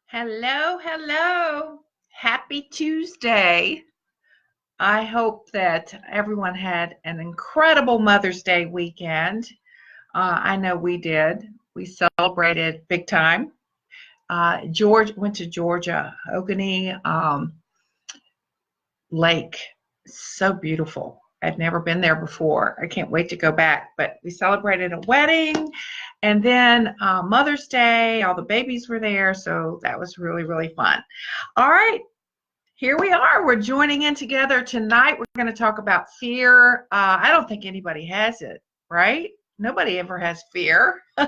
Hello, hello. Happy Tuesday. I hope that everyone had an incredible Mother's Day weekend. I know we did. We celebrated big time. George went to Georgia, Oconee Lake. So beautiful. I'd never been there before. I can't wait to go back. But we celebrated a wedding and then Mother's Day. All the babies were there. So that was really, really fun. All right. Here we are. We're joining in together tonight. We're going to talk about fear. I don't think anybody has it, right? Nobody ever has fear. All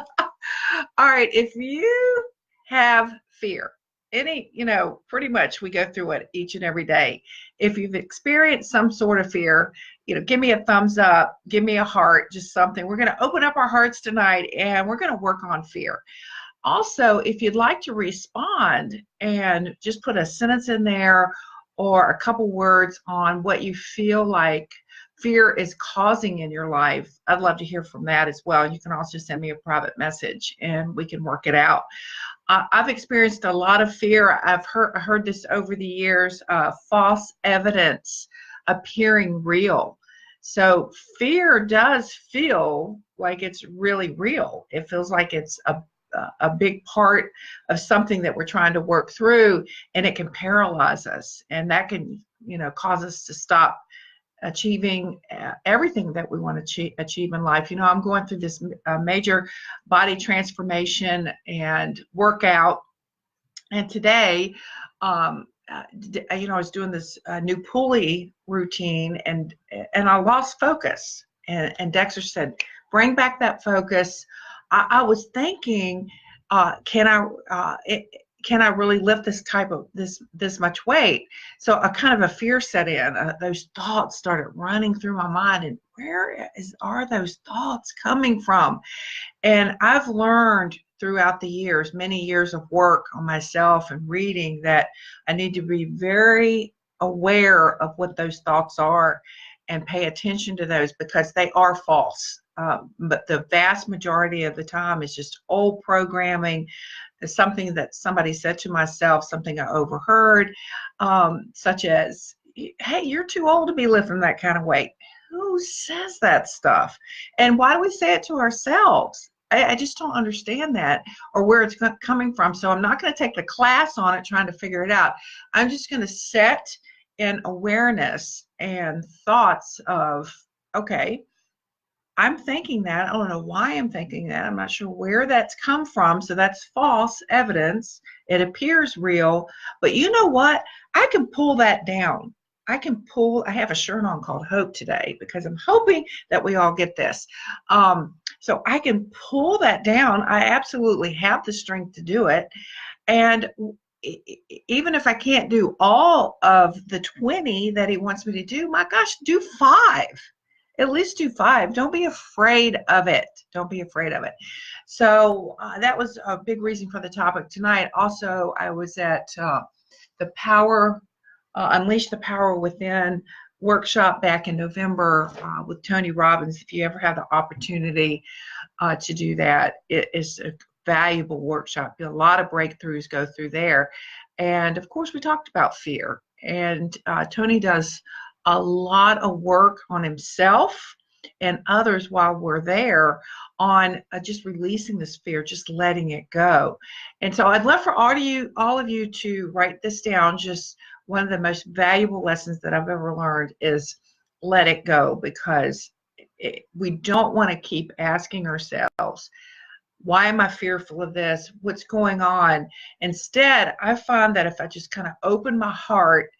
right. If you have fear, pretty much we go through it each and every day. If you've experienced some sort of fear, give me a thumbs up, give me a heart, just something. We're going to open up our hearts tonight and we're going to work on fear. Also, if you'd like to respond and just put a sentence in there or a couple words on what you feel like fear is causing in your life, I'd love to hear from that as well. You can also send me a private message and we can work it out. I've experienced a lot of fear. I've heard this over the years, false evidence appearing real. So fear does feel like it's really real. It feels like it's a big part of something that we're trying to work through, and it can paralyze us, and that can cause us to stop achieving everything that we want to achieve in life. I'm going through this major body transformation and workout, and today I was doing this new pulley routine, and I lost focus, and Dexter said, bring back that focus. I was thinking, can I really lift this much weight? So a kind of a fear set in. Those thoughts started running through my mind, and are those thoughts coming from? And I've learned throughout the years, many years of work on myself and reading, that I need to be very aware of what those thoughts are and pay attention to those, because they are false. But the vast majority of the time is just old programming. It's something that somebody said to myself, something I overheard, such as, hey, you're too old to be lifting that kind of weight. Who says that stuff? And why do we say it to ourselves? I just don't understand that, or where it's coming from. So I'm not going to take the class on it trying to figure it out. I'm just going to set in awareness and thoughts of, okay, I'm thinking that. I don't know why I'm thinking that. I'm not sure where that's come from. So that's false evidence. It appears real. But you know what? I can pull that down. I have a shirt on called Hope today because I'm hoping that we all get this. So I can pull that down. I absolutely have the strength to do it. And even if I can't do all of the 20 that he wants me to do, my gosh, do 5. At least do 5. Don't be afraid of it. Don't be afraid of it. So that was a big reason for the topic tonight. Also, I was at the Unleash the Power Within workshop back in November with Tony Robbins. If you ever have the opportunity to do that, it is a valuable workshop. A lot of breakthroughs go through there. And of course, we talked about fear. And Tony does a lot of work on himself and others while we're there on just releasing this fear, just letting it go. And so I'd love for all of you to write this down. Just one of the most valuable lessons that I've ever learned is let it go, because we don't want to keep asking ourselves, why am I fearful of this? What's going on? Instead, I find that if I just kind of open my heart,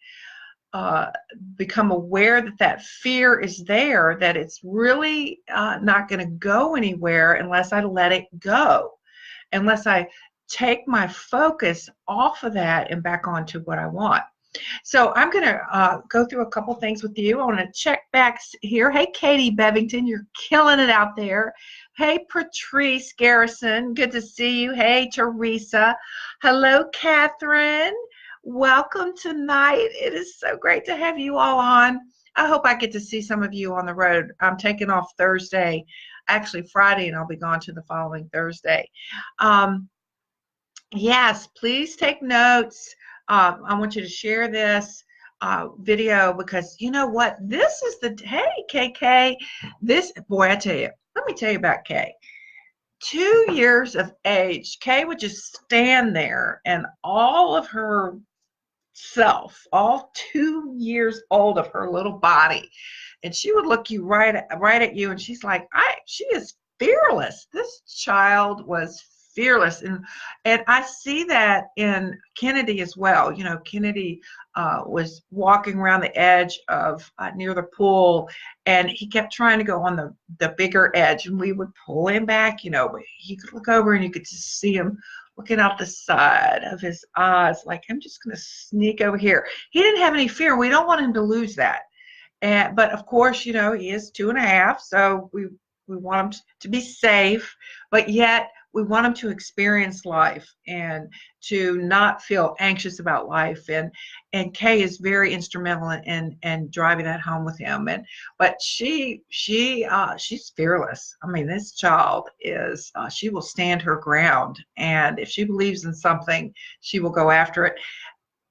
become aware that fear is there, that it's really not going to go anywhere unless I let it go, unless I take my focus off of that and back onto what I want. So I'm going to go through a couple things with you. I want to check back here. Hey, Katie Bevington, you're killing it out there. Hey, Patrice Garrison, good to see you. Hey, Teresa. Hello, Catherine. Welcome tonight. It is so great to have you all on. I hope I get to see some of you on the road. I'm taking off Thursday, actually Friday, and I'll be gone to the following Thursday. Yes, please take notes. I want you to share this video because you know what? This is the, hey, KK, this, boy, I tell you, let me tell you about Kay. 2 years of age, Kay would just stand there and all of her self, all 2 years old of her little body, and she would look you right at you, and she's like, she is fearless. This child was fearless, and I see that in Kennedy as well. You know, Kennedy was walking around the edge of near the pool, and he kept trying to go on the bigger edge, and we would pull him back. You know, but he could look over, and you could just see him looking out the side of his eyes, like, I'm just going to sneak over here. He didn't have any fear. We don't want him to lose that. But of course, you know, he is 2.5, so we want him to be safe, but yet we want him to experience life and to not feel anxious about life. And Kay is very instrumental in driving that home with him. But she's fearless. I mean, this child is she will stand her ground, and if she believes in something, she will go after it.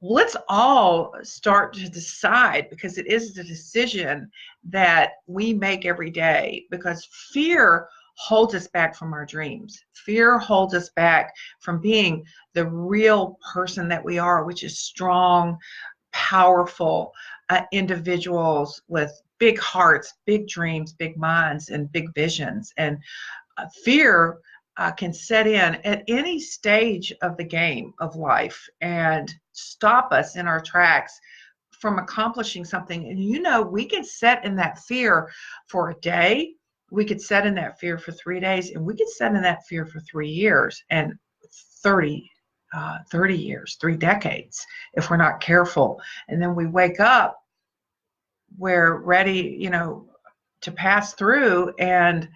Let's all start to decide, because it is the decision that we make every day, because fear holds us back from our dreams. Fear holds us back from being the real person that we are, which is strong, powerful individuals with big hearts, big dreams, big minds, and big visions. And fear can set in at any stage of the game of life and stop us in our tracks from accomplishing something. And you know, we can set in that fear for a day, we could set in that fear for 3 days, and we could set in that fear for 3 years and 30 years, 3 decades, if we're not careful. And then we wake up, we're ready, you know, to pass through, and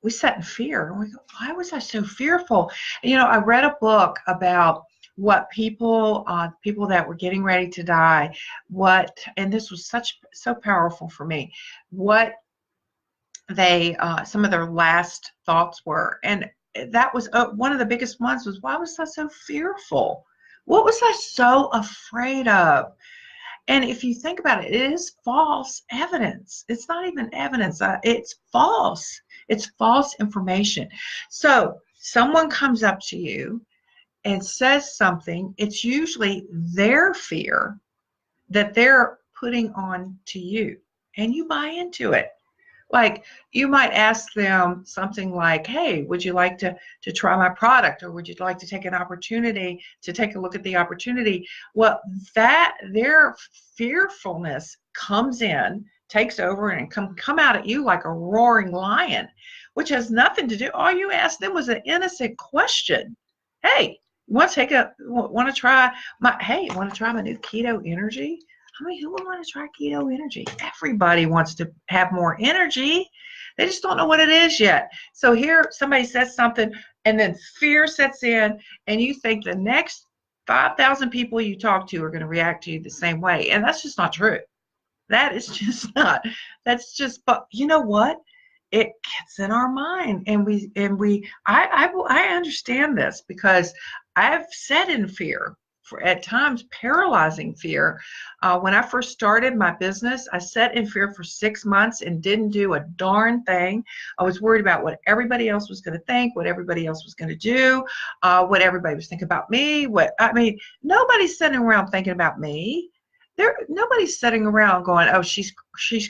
we set in fear. And we go, why was I so fearful? And, you know, I read a book about what people that were getting ready to die, and this was so powerful for me, what they some of their last thoughts were. And that was one of the biggest ones was, why was I so fearful? What was I so afraid of? And if you think about it, it is false evidence. It's not even evidence. It's false. It's false information. So someone comes up to you and says something. It's usually their fear that they're putting on to you, and you buy into it. Like, you might ask them something like, hey, would you like to try my product, or would you like to take an opportunity to take a look at the opportunity? Well, that their fearfulness comes in, takes over, and come out at you like a roaring lion, which has nothing to do. All you asked them was an innocent question. Hey, want to try my new keto energy? I mean, who would want to try keto energy? Everybody wants to have more energy. They just don't know what it is yet. So here somebody says something, and then fear sets in, and you think the next 5,000 people you talk to are going to react to you the same way. And that's just not true. That is just not. That's just, but you know what? It gets in our mind, and I understand this, because I've sat in fear, for at times paralyzing fear. When I first started my business, I sat in fear for 6 months and didn't do a darn thing. I was worried about what everybody else was going to think, what everybody else was going to do, what everybody was thinking about me. Nobody's sitting around thinking about me. Nobody's sitting around going, oh, she's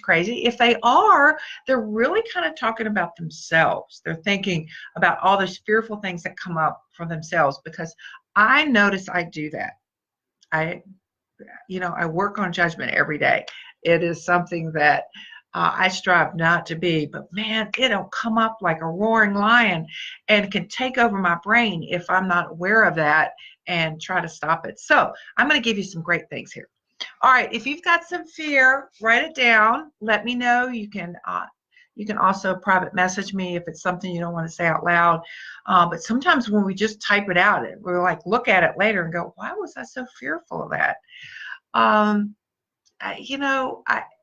crazy. If they are, they're really kind of talking about themselves. They're thinking about all those fearful things that come up for themselves, because I notice I do that. I work on judgment every day. It is something that I strive not to be, but man, it'll come up like a roaring lion and can take over my brain if I'm not aware of that and try to stop it. So I'm going to give you some great things here. All right, if you've got some fear, write it down. Let me know. You can also private message me if it's something you don't want to say out loud. But sometimes when we just type it out, we're like, look at it later and go, why was I so fearful of that?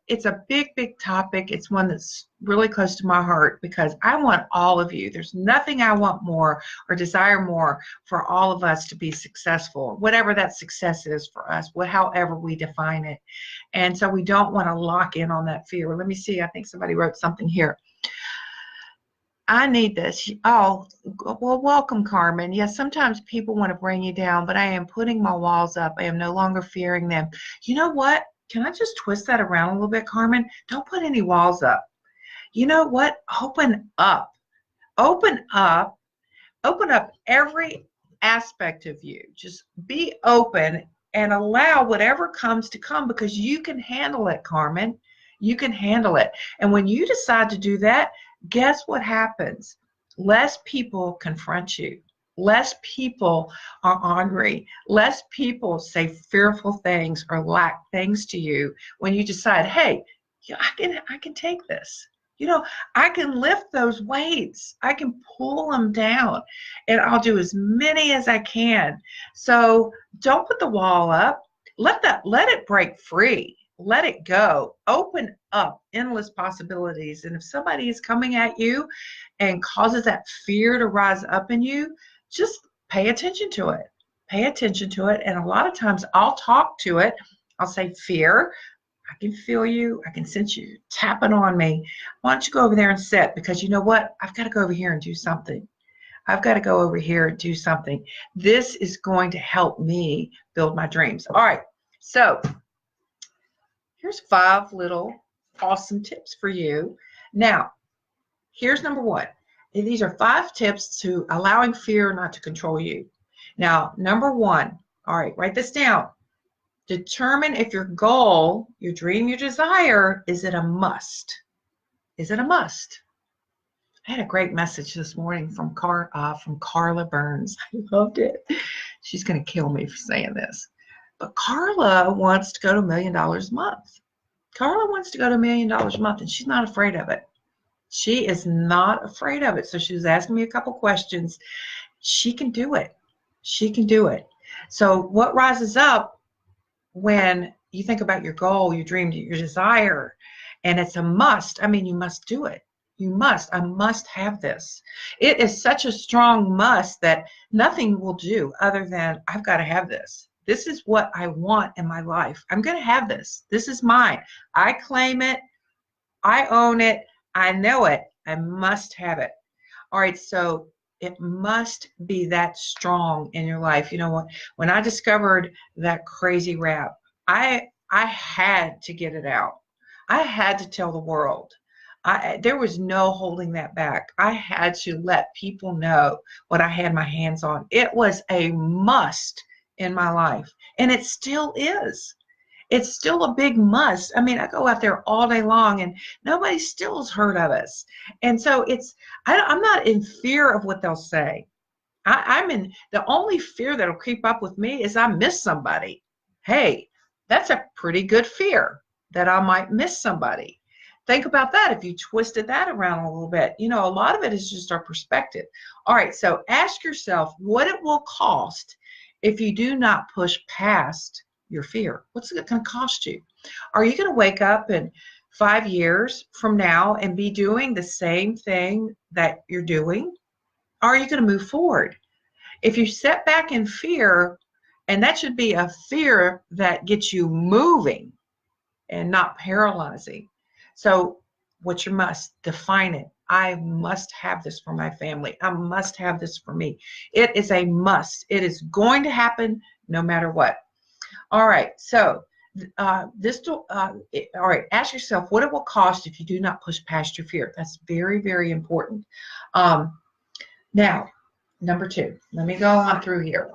it's a big, big topic. It's one that's really close to my heart because I want all of you. There's nothing I want more or desire more for all of us to be successful, whatever that success is for us, however we define it. And so we don't want to lock in on that fear. Let me see. I think somebody wrote something here. I need this. Oh, well, welcome, Carmen. Yes, sometimes people want to bring you down, but I am putting my walls up. I am no longer fearing them. You know what? Can I just twist that around a little bit, Carmen? Don't put any walls up. You know what? Open up. Open up. Open up every aspect of you. Just be open and allow whatever comes to come because you can handle it, Carmen. You can handle it. And when you decide to do that, guess what happens? Less people confront you. Less people are ornery. Less people say fearful things or lack things to you when you decide, hey, yeah, I can take this. You know, I can lift those weights. I can pull them down, and I'll do as many as I can. So don't put the wall up. Let it break free. Let it go. Open up endless possibilities. And if somebody is coming at you and causes that fear to rise up in you, just pay attention to it. Pay attention to it. And a lot of times I'll talk to it. I'll say, fear, I can feel you. I can sense you tapping on me. Why don't you go over there and sit? Because you know what? I've got to go over here and do something. I've got to go over here and do something. This is going to help me build my dreams. All right. So here's 5 little awesome tips for you. Now, here's number 1. And these are 5 tips to allowing fear not to control you. Now, number 1, all right, write this down. Determine if your goal, your dream, your desire, is it a must? Is it a must? I had a great message this morning from Carla Burns. I loved it. She's going to kill me for saying this. But Carla wants to go to $1 million a month. Carla wants to go to $1 million a month, and she's not afraid of it. She is not afraid of it. So she was asking me a couple questions. She can do it. She can do it. So what rises up when you think about your goal, your dream, your desire, and it's a must? I mean, you must do it. You must. I must have this. It is such a strong must that nothing will do other than I've got to have this. This is what I want in my life. I'm going to have this. This is mine. I claim it. I own it. I know it. I must have it. All right, so it must be that strong in your life. You know what? When I discovered that crazy rap, I had to get it out. I had to tell the world. There was no holding that back. I had to let people know what I had my hands on. It was a must in my life, and it still is. It's still a big must. I mean, I go out there all day long and nobody still has heard of us. And so I'm not in fear of what they'll say. I'm in, the only fear that'll creep up with me is I miss somebody. Hey, that's a pretty good fear that I might miss somebody. Think about that if you twisted that around a little bit. You know, a lot of it is just our perspective. All right, so ask yourself what it will cost if you do not push past your fear. What's it going to cost you? Are you going to wake up in 5 years from now and be doing the same thing that you're doing? Or are you going to move forward? If you set back in fear, and that should be a fear that gets you moving and not paralyzing. So what's your must? Define it. I must have this for my family. I must have this for me. It is a must. It is going to happen no matter what. All right, so all right, ask yourself what it will cost if you do not push past your fear. That's very, very important. Now, number 2, let me go on through here.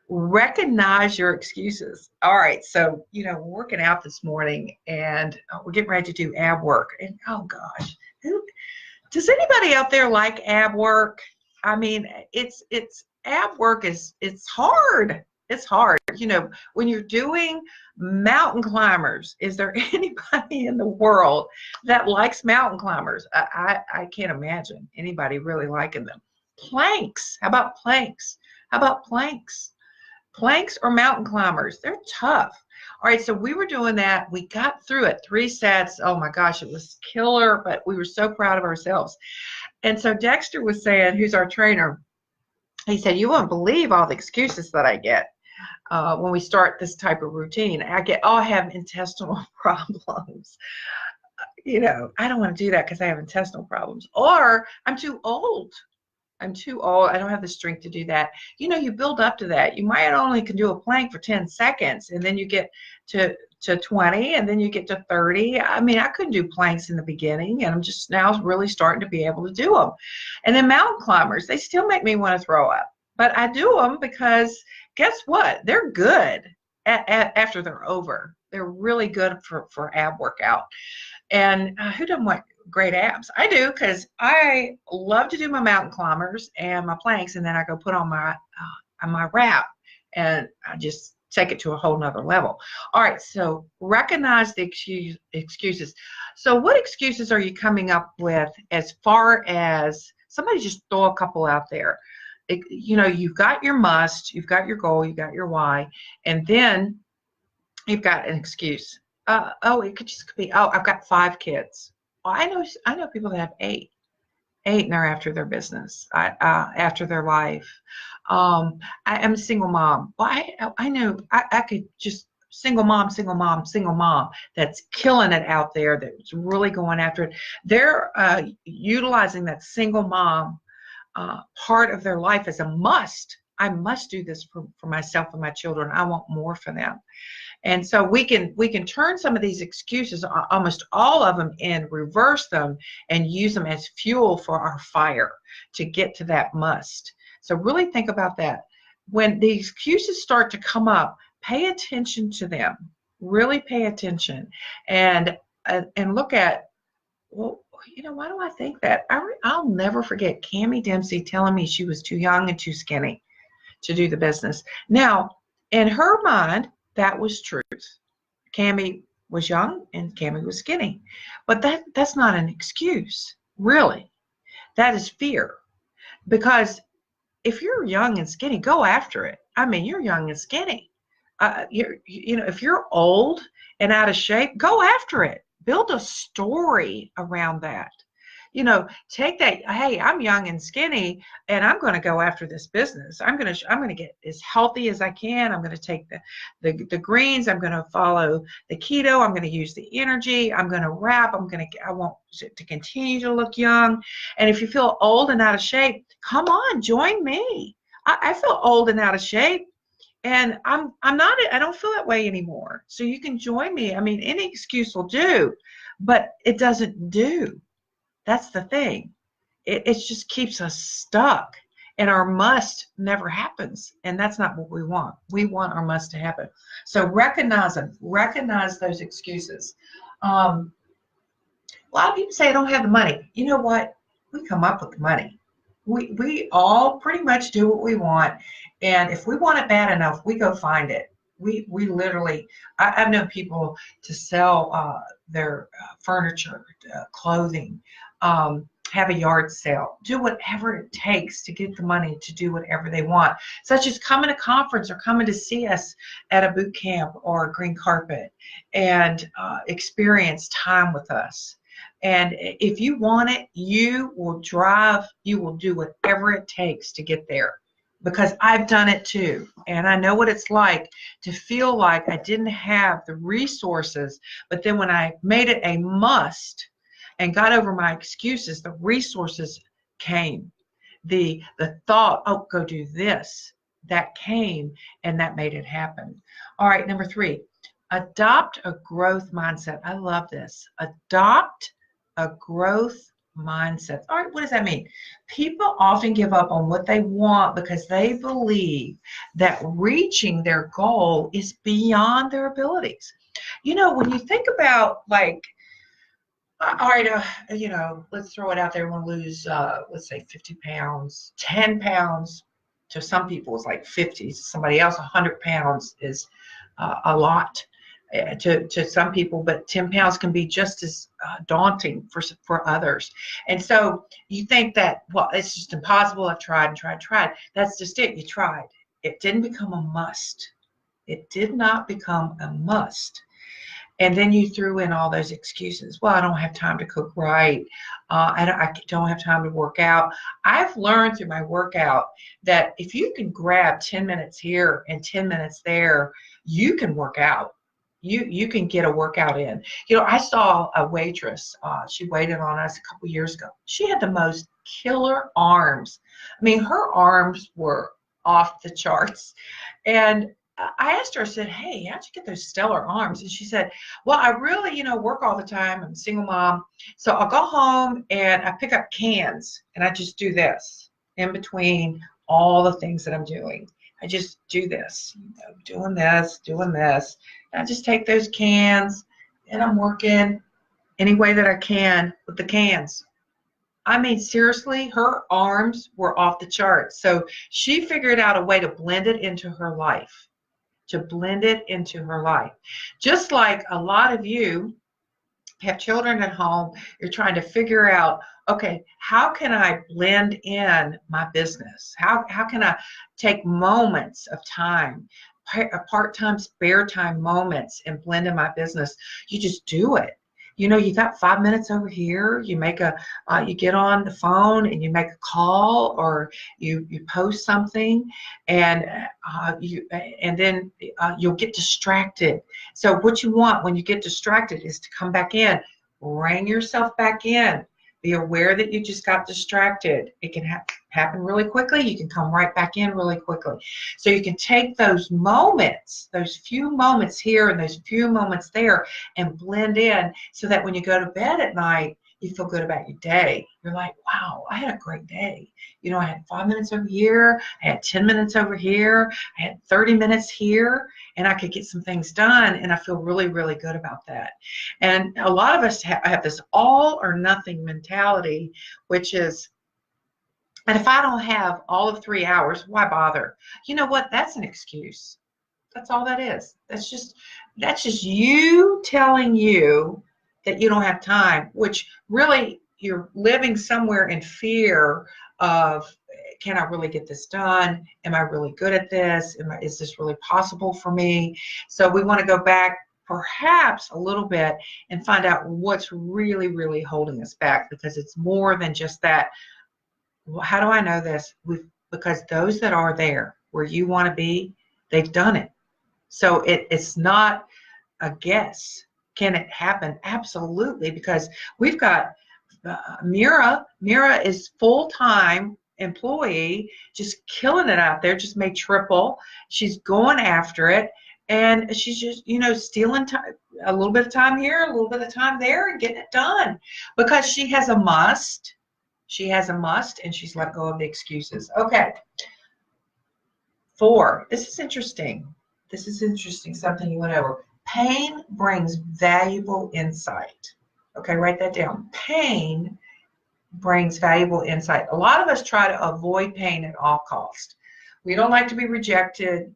Recognize your excuses. All right, so, you know, we're working out this morning and we're getting ready to do ab work. And oh gosh, does anybody out there like ab work? I mean, it's ab work it's hard. It's hard. You know, when you're doing mountain climbers, is there anybody in the world that likes mountain climbers? I can't imagine anybody really liking them. Planks. How about planks? How about planks? Planks or mountain climbers? They're tough. All right, so we were doing that. We got through it, 3 sets. Oh my gosh, it was killer, but we were so proud of ourselves. And so Dexter was saying, who's our trainer, he said, you won't believe all the excuses that I get when we start this type of routine. I get, oh, I have intestinal problems. I don't want to do that because I have intestinal problems. Or I'm too old. I'm too old. I don't have the strength to do that. You build up to that. You might only can do a plank for 10 seconds, and then you get to 20, and then you get to 30. I mean, I couldn't do planks in the beginning, and I'm just now really starting to be able to do them. And then mountain climbers, they still make me want to throw up. But I do them because guess what? They're good after they're over. They're really good for ab workout. And who doesn't want great abs? I do, because I love to do my mountain climbers and my planks, and then I go put on my wrap, and I just take it to a whole nother level. All right, so recognize the excuses. So what excuses are you coming up with as far as somebody just throw a couple out there? You've got your must, you've got your goal, you've got your why, and then you've got an excuse. It could just be, I've got 5 kids. Well, I know people that have 8, and they're after their business, after their life. I am a single mom. Well, I know I could just single mom that's killing it out there, that's really going after it. They're utilizing that single mom part of their life as a must. I must do this for myself and my children. I want more for them. And so we can turn some of these excuses, almost all of them, and reverse them and use them as fuel for our fire to get to that must. So really think about that. When the excuses start to come up, pay attention to them. Really pay attention and look at, well, why do I think that? I'll never forget Cammie Dempsey telling me she was too young and too skinny to do the business. Now, in her mind, that was truth. Cammie was young and Cammie was skinny. But that's not an excuse, really. That is fear. Because if you're young and skinny, go after it. I mean, you're young and skinny. If you're old and out of shape, go after it. Build a story around that. Take that, hey, I'm young and skinny, and I'm going to go after this business. I'm going to get as healthy as I can. I'm going to take the greens. I'm going to follow the keto. I'm going to use the energy. I'm going to wrap. I want to continue to look young. And if you feel old and out of shape, come on, join me. I feel old and out of shape, and I don't feel that way anymore. So you can join me. I mean, any excuse will do, but it doesn't do. That's the thing. It just keeps us stuck, and our must never happens, and that's not what we want. We want our must to happen. So recognize them. Recognize those excuses. A lot of people say I don't have the money. You know what? We come up with the money. We all pretty much do what we want, and if we want it bad enough, we go find it. We literally, I've known people to sell their furniture, clothing, have a yard sale, do whatever it takes to get the money to do whatever they want, such as coming to conference or coming to see us at a boot camp or a green carpet and experience time with us. And if you want it, you will do whatever it takes to get there. Because I've done it too, and I know what it's like to feel like I didn't have the resources, but then when I made it a must and got over my excuses, the resources came. The thought, oh, go do this, that came, and that made it happen. All right, number 3, adopt a growth mindset. I love this. Adopt a growth mindset. All right, what does that mean? People often give up on what they want because they believe that reaching their goal is beyond their abilities. When you think about, like, all right, let's throw it out there. We want to lose, let's say 50 pounds, 10 pounds. To some people, it's like 50. To somebody else, 100 pounds is a lot. To some people, but 10 pounds can be just as daunting for others. And so you think that, well, it's just impossible. I've tried and tried. That's just it. You tried. It didn't become a must. It did not become a must. And then you threw in all those excuses. Well, I don't have time to cook right. I don't have time to work out. I've learned through my workout that if you can grab 10 minutes here and 10 minutes there, you can work out. You can get a workout in. You know, I saw a waitress. She waited on us a couple years ago. She had the most killer arms. I mean, her arms were off the charts. And I asked her, I said, hey, how'd you get those stellar arms? And she said, well, I really, work all the time. I'm a single mom. So I'll go home and I pick up cans and I just do this in between all the things that I'm doing. I just do this, doing this, doing this. And I just take those cans and I'm working any way that I can with the cans. I mean, seriously, her arms were off the charts. So she figured out a way to blend it into her life. Just like a lot of you have children at home, you're trying to figure out, okay, how can I blend in my business? How can I take moments of time, part-time, spare time moments and blend in my business? You just do it. You got 5 minutes over here, you get on the phone and you make a call, or you post something, and then you'll get distracted. So what you want when you get distracted is to come back in, bring yourself back in. Be aware that you just got distracted. It can happen really quickly. You can come right back in really quickly. So you can take those moments, those few moments here and those few moments there, and blend in so that when you go to bed at night, you feel good about your day. You're like, wow, I had a great day. I had 5 minutes over here. I had 10 minutes over here. I had 30 minutes here, and I could get some things done, and I feel really, really good about that. And a lot of us have this all or nothing mentality, which is, and if I don't have all of 3 hours, why bother? You know what? That's an excuse. That's all that is. That's just you telling you that you don't have time, which really you're living somewhere in fear of, can I really get this done? Am I really good at this? Is this really possible for me? So we want to go back perhaps a little bit and find out what's really, really holding us back, because it's more than just that. Well, how do I know this? Because those that are there where you want to be, they've done it. So it's not a guess. Can it happen? Absolutely, because we've got Mira. Mira is full-time employee, just killing it out there, just made triple. She's going after it, and she's just, stealing time, a little bit of time here, a little bit of time there, and getting it done because she has a must. She has a must, and she's let go of the excuses. Okay. 4. This is interesting. Something you went over. Pain brings valuable insight. Okay, write that down. Pain brings valuable insight. A lot of us try to avoid pain at all costs. We don't like to be rejected.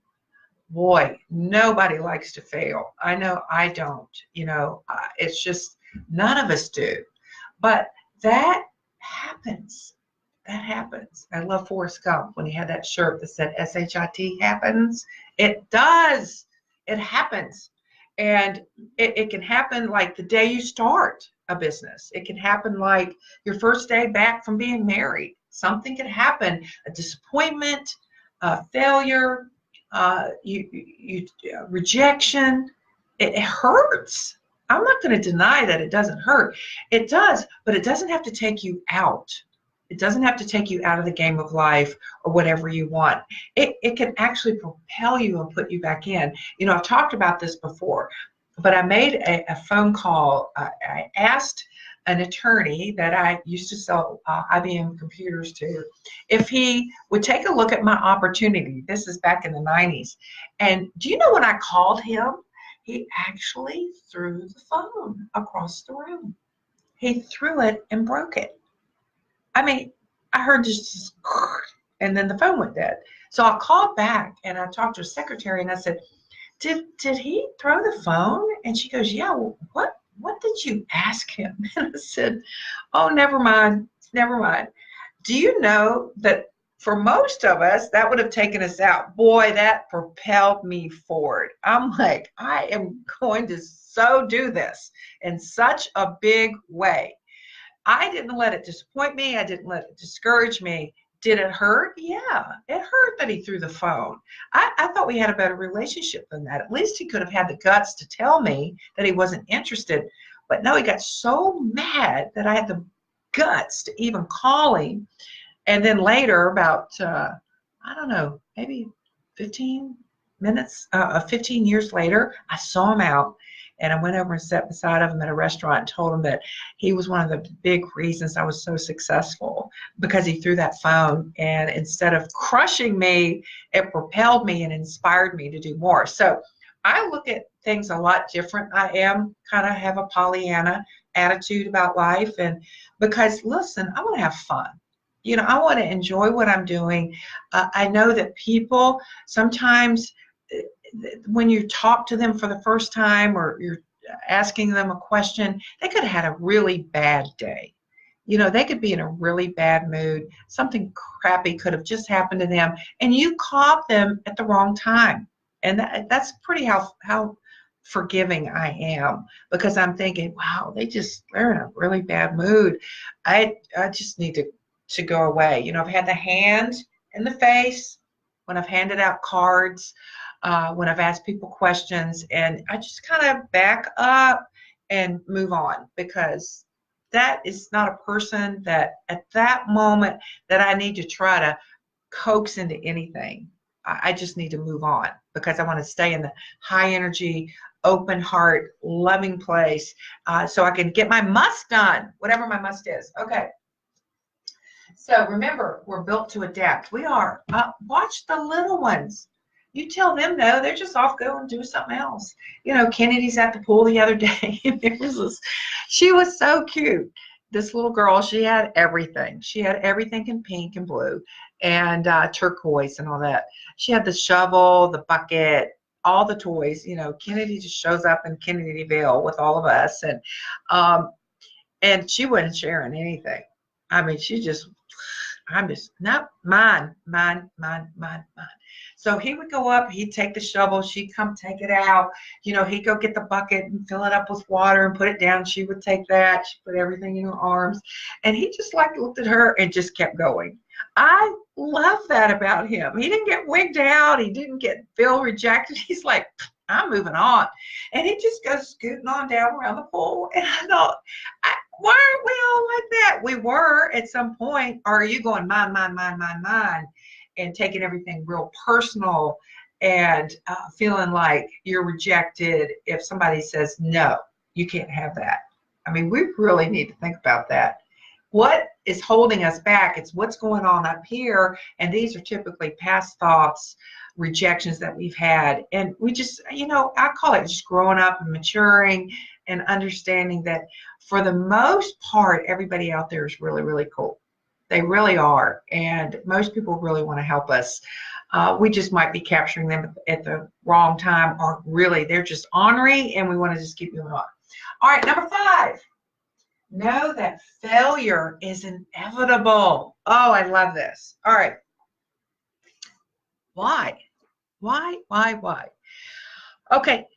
Boy, nobody likes to fail. I know I don't. It's just none of us do. But that happens. I love Forrest Gump when he had that shirt that said SHIT happens. It does. It happens. And it can happen like the day you start a business. It can happen like your first day back from being married. Something can happen, a disappointment, a failure, rejection. It hurts. I'm not going to deny that it doesn't hurt. It does, but it doesn't have to take you out. It doesn't have to take you out of the game of life or whatever you want. It can actually propel you and put you back in. I've talked about this before, but I made a phone call. I asked an attorney that I used to sell IBM computers to if he would take a look at my opportunity. This is back in the 90s. And do you know when I called him, he actually threw the phone across the room. He threw it and broke it. I mean, I heard just, and then the phone went dead. So I called back and I talked to her secretary and I said, did he throw the phone? And she goes, yeah, well, what did you ask him? And I said, oh, never mind. Do you know that For most of us, that would have taken us out. Boy, that propelled me forward. I'm like, I am going to so do this in such a big way. I didn't let it disappoint me. I didn't let it discourage me. Did it hurt? Yeah, it hurt that he threw the phone. I thought we had a better relationship than that. At least he could have had the guts to tell me that he wasn't interested. But no, he got so mad that I had the guts to even call him. And then later, about, I don't know, maybe 15 minutes, 15 years later, I saw him out. And I went over and sat beside him at a restaurant and told him that he was one of the big reasons I was so successful, because he threw that phone. And instead of crushing me, it propelled me and inspired me to do more. So I look at things a lot different. I am kind of have a Pollyanna attitude about life. And because, listen, I want to have fun. You know, I want to enjoy what I'm doing. I know that people sometimes, when you talk to them for the first time or you're asking them a question, they could have had a really bad day. You know, they could be in a really bad mood. Something crappy could have just happened to them, and you caught them at the wrong time. And that's pretty how forgiving I am, because I'm thinking, wow, they're in a really bad mood. I just need to go away. You know, I've had the hand in the face when I've handed out cards, when I've asked people questions, and I just kind of back up and move on, because that is not a person that at that moment that I need to try to coax into anything. I just need to move on, because I want to stay in the high energy, open heart, loving place, so I can get my must done, whatever my must is. Okay. So remember, we're built to adapt. We are. Watch the little ones. You tell them no, they're just off going and do something else. You know, Kennedy's at the pool the other day, and she was so cute. This little girl, she had everything. She had everything in pink and blue and turquoise and all that. She had the shovel, the bucket, all the toys. You know, Kennedy just shows up in Kennedyville with all of us, and she wasn't sharing anything. I mean, nope, mine. So he would go up, he'd take the shovel, she'd come take it out. You know, he'd go get the bucket and fill it up with water and put it down. She would take that, she'd put everything in her arms. And he just like looked at her and just kept going. I love that about him. He didn't get wigged out. He didn't feel rejected. He's like, I'm moving on. And he just goes scooting on down around the pool. And I thought, why aren't we all like that? We were at some point. Or are you going mine, and taking everything real personal and feeling like you're rejected if somebody says, no, you can't have that? I mean, we really need to think about that. What is holding us back? It's what's going on up here. And these are typically past thoughts, rejections that we've had. And we just, you know, I call it just growing up and maturing and understanding that for the most part, everybody out there is really, really cool. They really are. And most people really want to help us. We just might be capturing them at the wrong time, or really they're just ornery and we want to just keep moving on. All right, number 5. Know that failure is inevitable. Oh, I love this. All right. Why? Okay,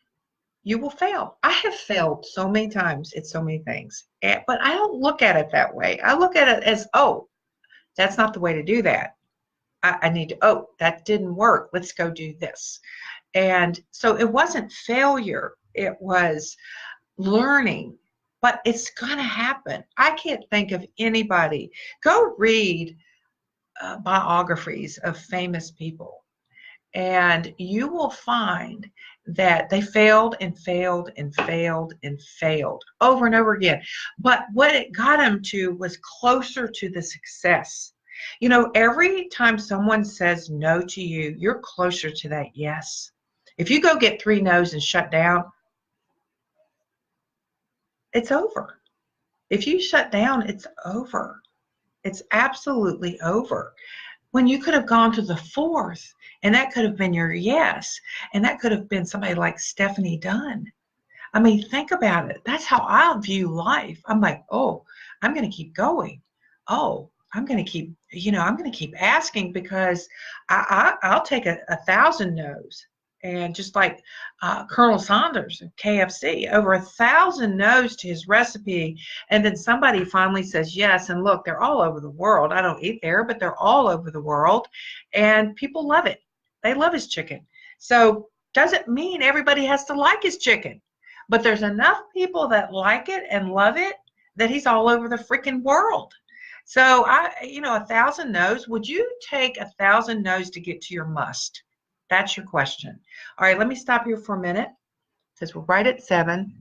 you will fail. I have failed so many times at so many things, but I don't look at it that way. I look at it as, oh, that's not the way to do that. I need to, oh, that didn't work. Let's go do this. And so it wasn't failure. It was learning. But it's going to happen. I can't think of anybody. Go read biographies of famous people, and you will find that they failed and failed and failed and failed over and over again. But what it got them to was closer to the success. You know, every time someone says no to you, you're closer to that yes. If you go get 3 no's and shut down, it's over. If you shut down, it's over. It's absolutely over. When you could have gone to the 4th, and that could have been your yes, and that could have been somebody like Stephanie Dunn. I mean, think about it. That's how I view life. I'm like, oh, I'm going to keep going. Oh, I'm going to keep, I'm going to keep asking because I'll take a 1,000 no's. And just like Colonel Saunders of KFC, over 1,000 no's to his recipe. And then somebody finally says yes. And look, they're all over the world. I don't eat there, but they're all over the world. And people love it. They love his chicken. So doesn't mean everybody has to like his chicken. But there's enough people that like it and love it that he's all over the freaking world. So 1,000 no's. Would you take 1,000 no's to get to your must? That's your question. All right, let me stop here for a minute because we're right at 7.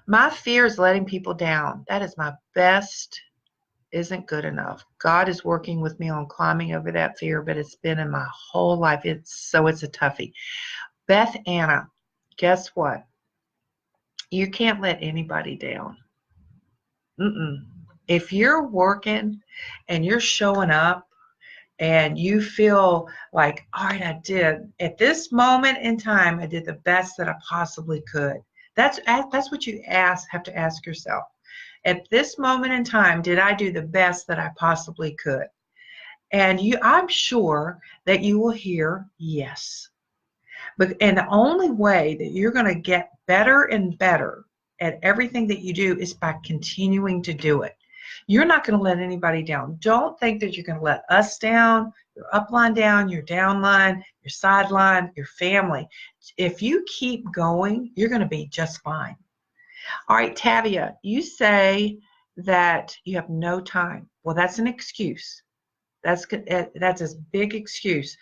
My fear is letting people down. That is my best isn't good enough. God is working with me on climbing over that fear, but it's been in my whole life. It's a toughie. Beth Anna, guess what? You can't let anybody down. If you're working and you're showing up and you feel like, all right, at this moment in time, I did the best that I possibly could. That's what you have to ask yourself. At this moment in time, did I do the best that I possibly could? And I'm sure that you will hear yes. And the only way that you're going to get better and better at everything that you do is by continuing to do it. You're not going to let anybody down. Don't think that you're going to let us down, your upline down, your downline, your sideline, your family. If you keep going, you're going to be just fine. All right, Tavia, you say that you have no time. Well, that's an excuse. That's a big excuse.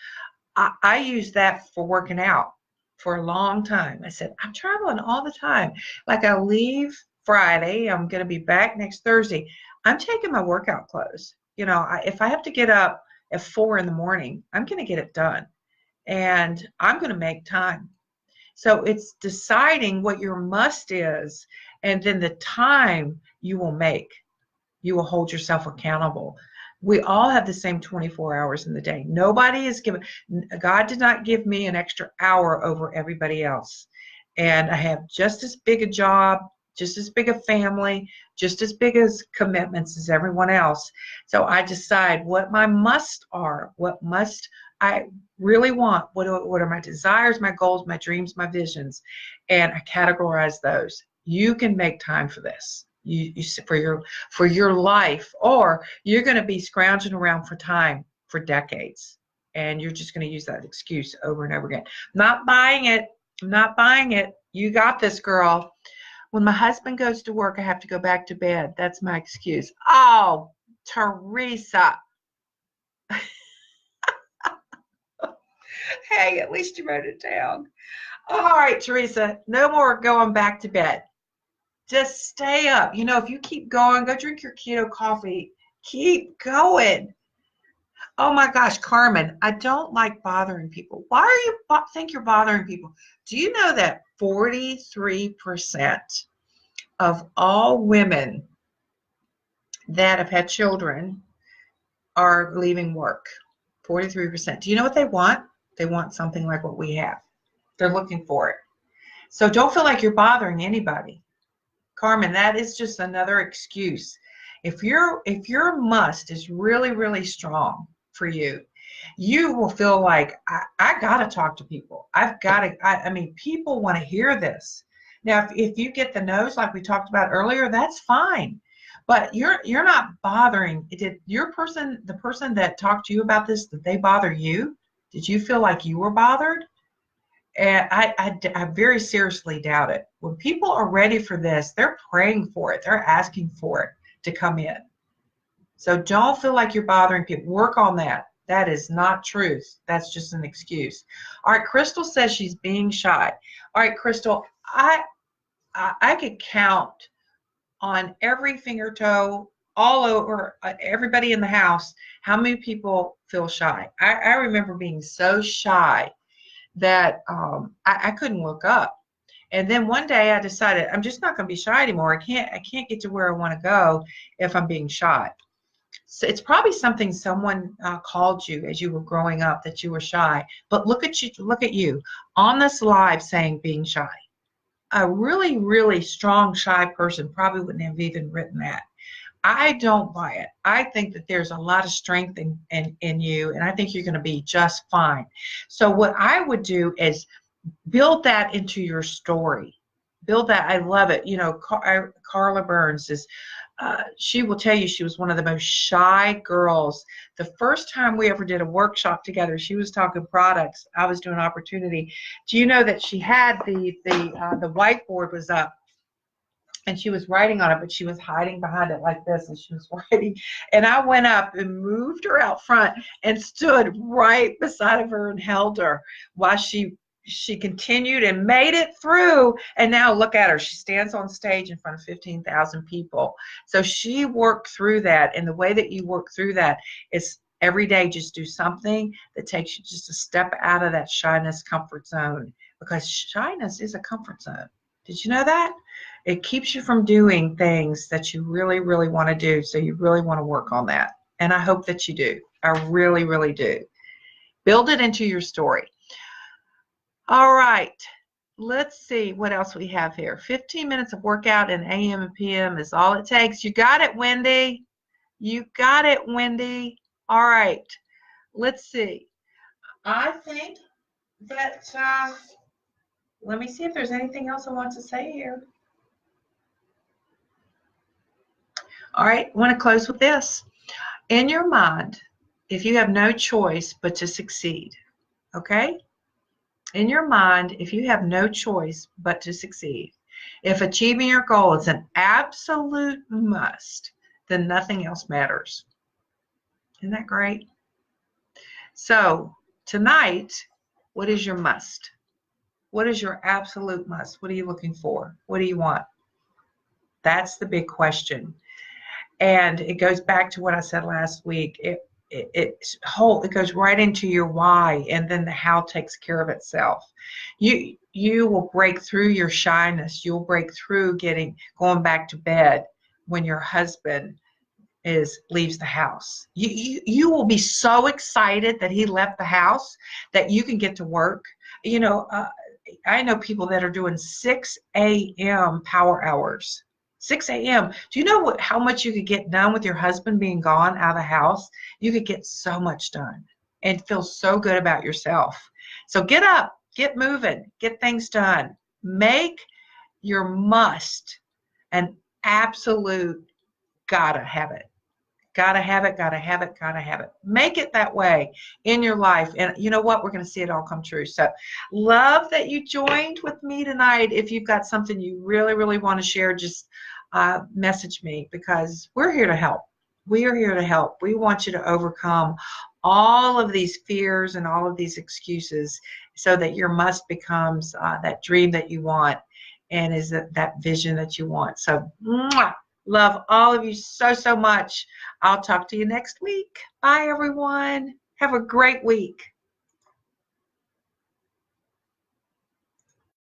I use that for working out for a long time. I said, I'm traveling all the time. Like I leave Friday, I'm going to be back next Thursday. I'm taking my workout clothes. If I have to get up at 4 in the morning, I'm going to get it done. And I'm going to make time. So it's deciding what your must is, and then the time you will make. You will hold yourself accountable. We all have the same 24 hours in the day. Nobody is given, God did not give me an extra hour over everybody else. And I have just as big a job, just as big a family, just as big as commitments as everyone else. So I decide what my musts are, what must I really want, what are my desires, my goals, my dreams, my visions, and I categorize those. You can make time for this. For your life, or you're going to be scrounging around for time for decades, and you're just going to use that excuse over and over again. Not buying it. I'm not buying it. You got this, girl. When my husband goes to work, I have to go back to bed. That's my excuse. Oh, Teresa. Hey, at least you wrote it down. All right, Teresa, no more going back to bed. Just stay up. If you keep going, go drink your keto coffee. Keep going. Oh my gosh, Carmen, I don't like bothering people. Why do you think you're bothering people? Do you know that 43% of all women that have had children are leaving work? 43%. Do you know what they want? They want something like what we have. They're looking for it. So don't feel like you're bothering anybody. Carmen, that is just another excuse. If your must is really, really strong for you, you will feel like, I got to talk to people. People want to hear this. Now, if you get the no's like we talked about earlier, that's fine. But you're not bothering. Did the person that talked to you about this, did they bother you? Did you feel like you were bothered? And I very seriously doubt it. When people are ready for this, they're praying for it. They're asking for it to come in. So don't feel like you're bothering people. Work on that. That is not truth. That's just an excuse. All right, Crystal says she's being shy. All right, Crystal, I could count on every finger toe, all over, everybody in the house, how many people feel shy. I remember being so shy that I couldn't look up. And then one day I decided I'm just not going to be shy anymore. I can't get to where I want to go if I'm being shy. So it's probably something someone called you as you were growing up that you were shy. But look at you on this live saying being shy. A really, really strong shy person probably wouldn't have even written that. I don't buy it. I think that there's a lot of strength in you, and I think you're going to be just fine. So what I would do is build that into your story. Build that. I love it. You know, Carla Burns is, she will tell you she was one of the most shy girls. The first time we ever did a workshop together, she was talking products. I was doing opportunity. Do you know that she had the whiteboard was up, and she was writing on it, but she was hiding behind it like this, and she was writing. And I went up and moved her out front and stood right beside of her and held her while she continued and made it through. And now look at her. She stands on stage in front of 15,000 people. So she worked through that. And the way that you work through that is every day just do something that takes you just a step out of that shyness comfort zone, because shyness is a comfort zone. Did you know that? It keeps you from doing things that you really, really want to do. So you really want to work on that. And I hope that you do. I really, really do. Build it into your story. All right. Let's see what else we have here. 15 minutes of workout in AM and PM is all it takes. You got it, Wendy. You got it, Wendy. All right. Let's see. I think that, let me see if there's anything else I want to say here. All right, I want to close with this. In your mind, if you have no choice but to succeed, okay? In your mind, if you have no choice but to succeed, if achieving your goal is an absolute must, then nothing else matters. Isn't that great? So tonight, what is your must? What is your absolute must? What are you looking for? What do you want? That's the big question. And it goes back to what I said last week. It goes right into your why, and then the how takes care of itself. You will break through your shyness. You'll break through going back to bed when your husband leaves the house. You will be so excited that he left the house that you can get to work. You know, I know people that are doing 6 a.m. power hours. 6 a.m. Do you know how much you could get done with your husband being gone out of the house? You could get so much done and feel so good about yourself. So get up, get moving, get things done. Make your must an absolute gotta have it. Gotta have it, gotta have it, gotta have it. Make it that way in your life. And you know what? We're going to see it all come true. So love that you joined with me tonight. If you've got something you really, really want to share, just message me, because we're here to help. We are here to help. We want you to overcome all of these fears and all of these excuses so that your must becomes that dream that you want, and is that vision that you want. So love all of you so, so much. I'll talk to you next week. Bye, everyone. Have a great week.